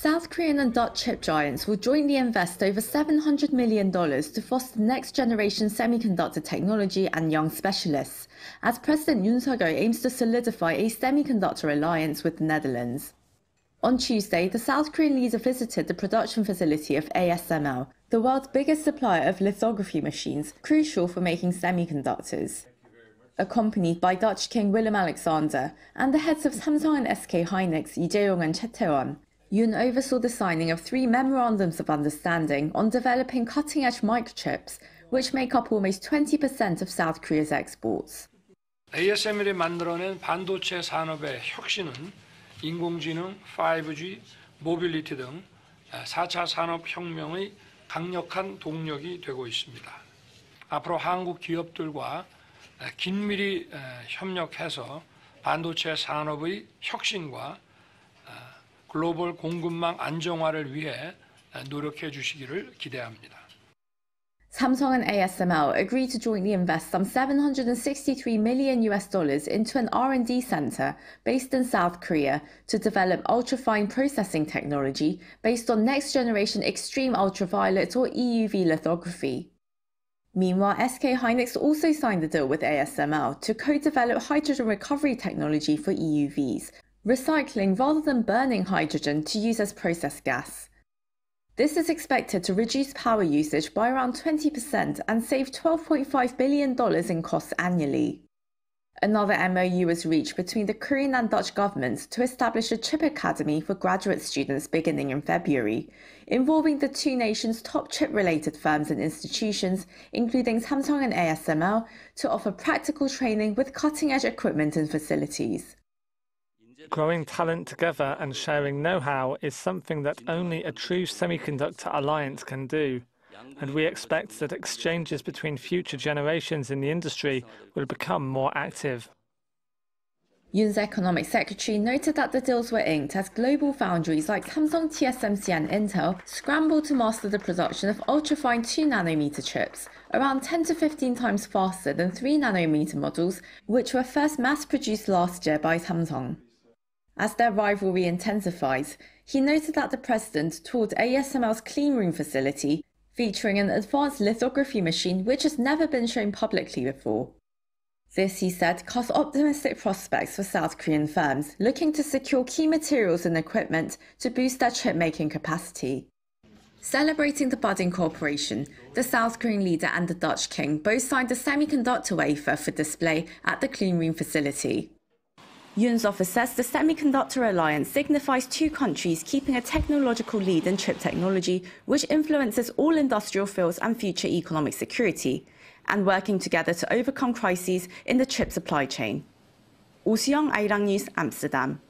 South Korean and Dutch chip giants will jointly invest over $700 million to foster next-generation semiconductor technology and young specialists, as President Yoon Suk-yeol aims to solidify a semiconductor alliance with the Netherlands. On Tuesday, the South Korean leader visited the production facility of ASML, the world's biggest supplier of lithography machines, crucial for making semiconductors. Accompanied by Dutch King Willem-Alexander and the heads of Samsung and SK hynix, Lee Jae-yong and Chae Tae-won, Yoon oversaw the signing of 3 memorandums of understanding on developing cutting-edge microchips, which make up almost 20% of South Korea's exports. ASML이 만들어낸 반도체 산업의 혁신은 인공지능, 5G, 모빌리티 등 4차 산업혁명의 강력한 동력이 되고 있습니다. 앞으로 한국 기업들과 긴밀히 협력해서 반도체 산업의 혁신과 글로벌 공급망 안정화를 위해 노력해 주시기를 기대합니다. Samsung and ASML agreed to jointly invest some $763 million into an R&D center based in South Korea to develop ultrafine processing technology based on next-generation extreme ultraviolet or EUV lithography. Meanwhile, SK hynix also signed a deal with ASML to co-develop hydrogen recovery technology for EUVs, recycling rather than burning hydrogen to use as process gas. This is expected to reduce power usage by around 20% and save $12.5 billion in costs annually. Another MOU was reached between the Korean and Dutch governments to establish a chip academy for graduate students beginning in February, involving the two nations' top chip-related firms and institutions, including Samsung and ASML, to offer practical training with cutting-edge equipment and facilities. Growing talent together and sharing know-how is something that only a true semiconductor alliance can do, and we expect that exchanges between future generations in the industry will become more active. Yoon's economic secretary noted that the deals were inked as global foundries like Samsung, TSMC and Intel scramble to master the production of ultrafine 2nm chips, around 10 to 15 times faster than 3nm models, which were first mass-produced last year by Samsung. As their rivalry intensifies, he noted that the president toured ASML's cleanroom facility, featuring an advanced lithography machine which has never been shown publicly before. This, he said, casts optimistic prospects for South Korean firms looking to secure key materials and equipment to boost their chip-making capacity. Celebrating the budding cooperation, the South Korean leader and the Dutch king both signed a semiconductor wafer for display at the cleanroom facility. Yoon's office says the Semiconductor Alliance signifies two countries keeping a technological lead in chip technology, which influences all industrial fields and future economic security, and working together to overcome crises in the chip supply chain. Oh Soo-young, Arirang News, Amsterdam.